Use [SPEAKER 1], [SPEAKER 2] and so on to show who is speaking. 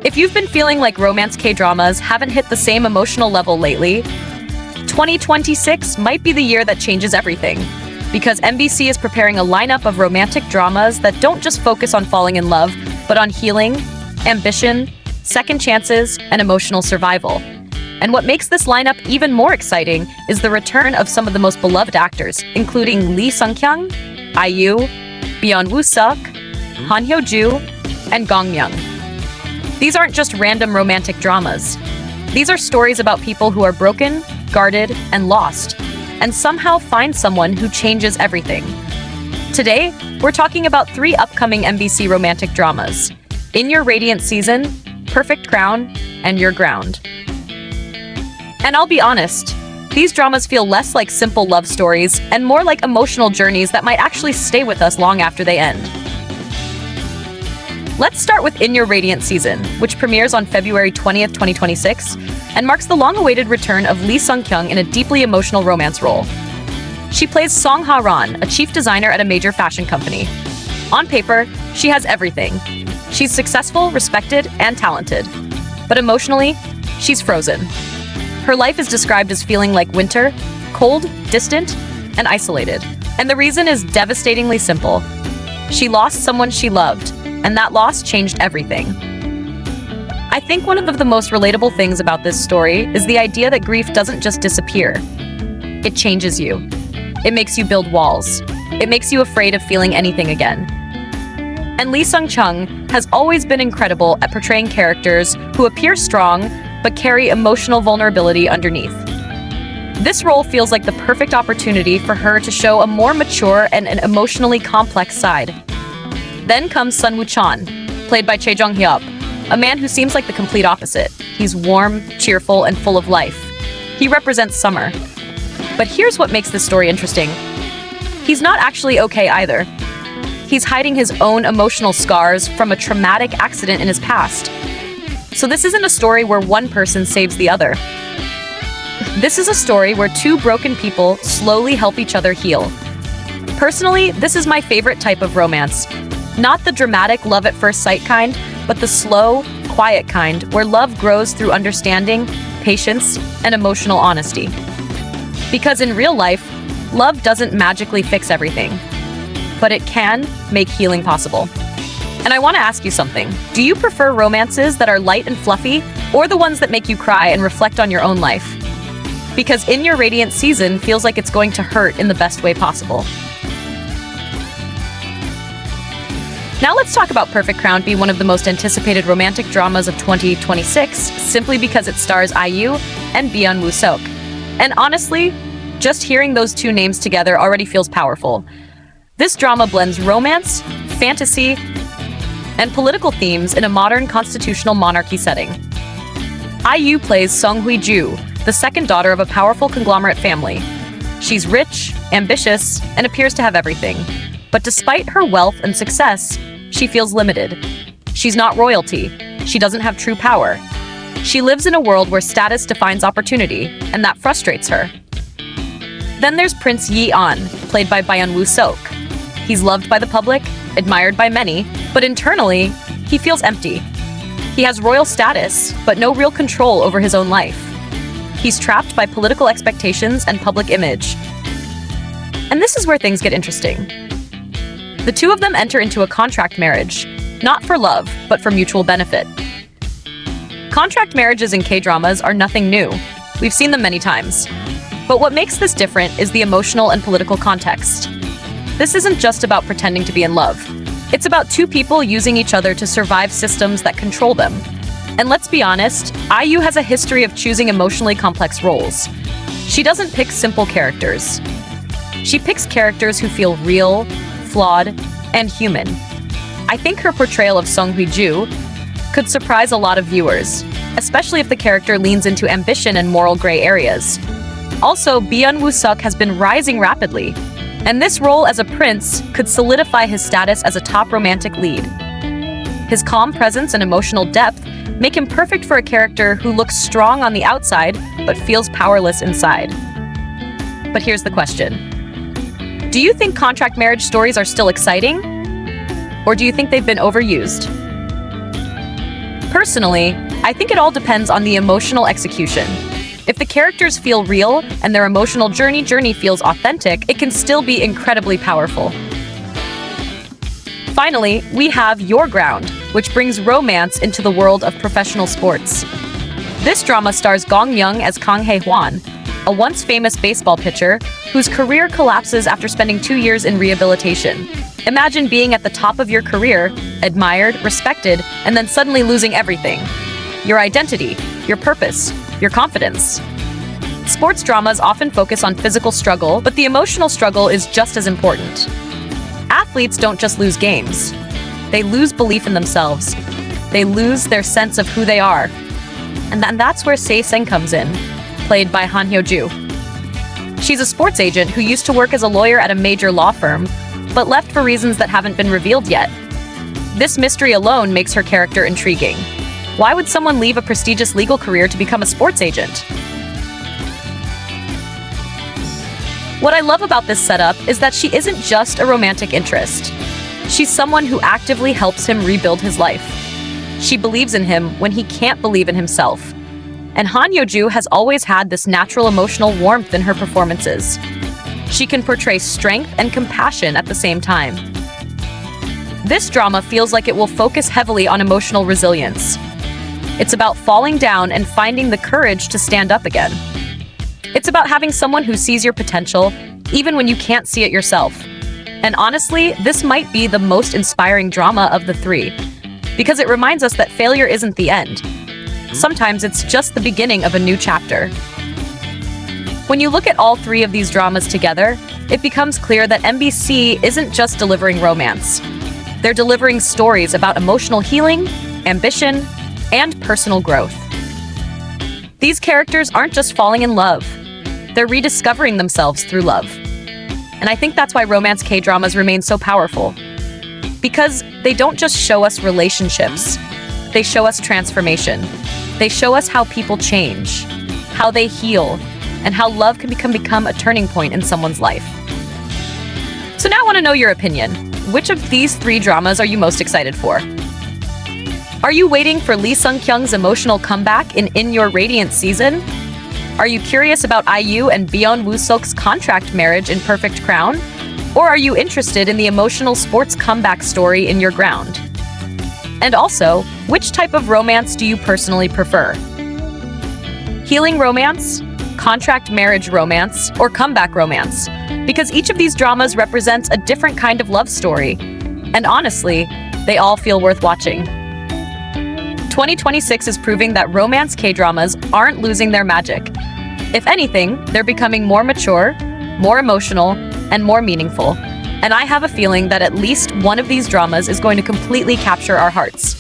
[SPEAKER 1] If you've been feeling like romance K-dramas haven't hit the same emotional level lately, 2026 might be the year that changes everything. Because MBC is preparing a lineup of romantic dramas that don't just focus on falling in love, but on healing, ambition, second chances, and emotional survival. And what makes this lineup even more exciting is the return of some of the most beloved actors, including Lee Sung Kyung, IU, Byeon Seok, Han Hyo Joo, and Gong Myung. These aren't just random romantic dramas. These are stories about people who are broken, guarded, and lost, and somehow find someone who changes everything. Today, we're talking about 3 upcoming MBC romantic dramas: In Your Radiant Season, Perfect Crown, and Your Ground. And I'll be honest, these dramas feel less like simple love stories and more like emotional journeys that might actually stay with us long after they end. Let's start with In Your Radiant Season, which premieres on February 20th, 2026, and marks the long-awaited return of Lee Sung Kyung in a deeply emotional romance role. She plays Song Ha-ran, a chief designer at a major fashion company. On paper, she has everything. She's successful, respected, and talented. But emotionally, she's frozen. Her life is described as feeling like winter, cold, distant, and isolated. And the reason is devastatingly simple. She lost someone she loved, and that loss changed everything. I think one of the most relatable things about this story is the idea that grief doesn't just disappear. It changes you. It makes you build walls. It makes you afraid of feeling anything again. And Lee Sung Kyung has always been incredible at portraying characters who appear strong but carry emotional vulnerability underneath. This role feels like the perfect opportunity for her to show a more mature and an emotionally complex side. Then comes Sun Woo-chan, played by Chae Jong-hyuk, a man who seems like the complete opposite. He's warm, cheerful, and full of life. He represents summer. But here's what makes this story interesting. He's not actually okay either. He's hiding his own emotional scars from a traumatic accident in his past. So this isn't a story where one person saves the other. This is a story where 2 broken people slowly help each other heal. Personally, this is my favorite type of romance. Not the dramatic love at first sight kind, but the slow, quiet kind where love grows through understanding, patience, and emotional honesty. Because in real life, love doesn't magically fix everything, but it can make healing possible. And I want to ask you something. Do you prefer romances that are light and fluffy, or the ones that make you cry and reflect on your own life? Because In Your Radiant Season feels like it's going to hurt in the best way possible. Now let's talk about Perfect Crown, being one of the most anticipated romantic dramas of 2026, simply because it stars IU and Byeon Seok. And honestly, just hearing those 2 names together already feels powerful. This drama blends romance, fantasy, and political themes in a modern constitutional monarchy setting. IU plays Song Hyo-joo, the second daughter of a powerful conglomerate family. She's rich, ambitious, and appears to have everything. But despite her wealth and success, she feels limited. She's not royalty. She doesn't have true power. She lives in a world where status defines opportunity, and that frustrates her. Then there's Prince Yi-an, played by Byeon Seok. He's loved by the public, admired by many, but internally, he feels empty. He has royal status, but no real control over his own life. He's trapped by political expectations and public image. And this is where things get interesting. The 2 of them enter into a contract marriage, not for love, but for mutual benefit. Contract marriages in K-dramas are nothing new. We've seen them many times. But what makes this different is the emotional and political context. This isn't just about pretending to be in love. It's about 2 people using each other to survive systems that control them. And let's be honest, IU has a history of choosing emotionally complex roles. She doesn't pick simple characters. She picks characters who feel real, flawed, and human. I think her portrayal of Song Hyo-joo could surprise a lot of viewers, especially if the character leans into ambition and moral gray areas. Also, Byeon Seok has been rising rapidly, and this role as a prince could solidify his status as a top romantic lead. His calm presence and emotional depth make him perfect for a character who looks strong on the outside but feels powerless inside. But here's the question. Do you think contract marriage stories are still exciting? Or do you think they've been overused? Personally, I think it all depends on the emotional execution. If the characters feel real and their emotional journey feels authentic, it can still be incredibly powerful. Finally, we have Your Ground, which brings romance into the world of professional sports. This drama stars Gong Young as Kang Hae-hwan, a once famous baseball pitcher whose career collapses after spending 2 years in rehabilitation. Imagine being at the top of your career, admired, respected, and then suddenly losing everything. Your identity, your purpose, your confidence. Sports dramas often focus on physical struggle, but the emotional struggle is just as important. Athletes don't just lose games. They lose belief in themselves. They lose their sense of who they are. And that's where Se-seng comes in, played by Han Hyo Joo. She's a sports agent who used to work as a lawyer at a major law firm, but left for reasons that haven't been revealed yet. This mystery alone makes her character intriguing. Why would someone leave a prestigious legal career to become a sports agent? What I love about this setup is that she isn't just a romantic interest. She's someone who actively helps him rebuild his life. She believes in him when he can't believe in himself. And Han Hyo Joo has always had this natural emotional warmth in her performances. She can portray strength and compassion at the same time. This drama feels like it will focus heavily on emotional resilience. It's about falling down and finding the courage to stand up again. It's about having someone who sees your potential, even when you can't see it yourself. And honestly, this might be the most inspiring drama of the three, because it reminds us that failure isn't the end. Sometimes it's just the beginning of a new chapter. When you look at all three of these dramas together, it becomes clear that MBC isn't just delivering romance. They're delivering stories about emotional healing, ambition, and personal growth. These characters aren't just falling in love. They're rediscovering themselves through love. And I think that's why romance K-dramas remain so powerful. Because they don't just show us relationships. They show us transformation. They show us how people change, how they heal, and how love can become a turning point in someone's life. So now I want to know your opinion. Which of these three dramas are you most excited for? Are you waiting for Lee Sung Kyung's emotional comeback in Your Radiant season? Are you curious about IU and Byeon Woo-seok's contract marriage in Perfect Crown? Or are you interested in the emotional sports comeback story in Your Ground? And also, which type of romance do you personally prefer? Healing romance, contract marriage romance, or comeback romance? Because each of these dramas represents a different kind of love story. And honestly, they all feel worth watching. 2026 is proving that romance K-dramas aren't losing their magic. If anything, they're becoming more mature, more emotional, and more meaningful. And I have a feeling that at least one of these dramas is going to completely capture our hearts.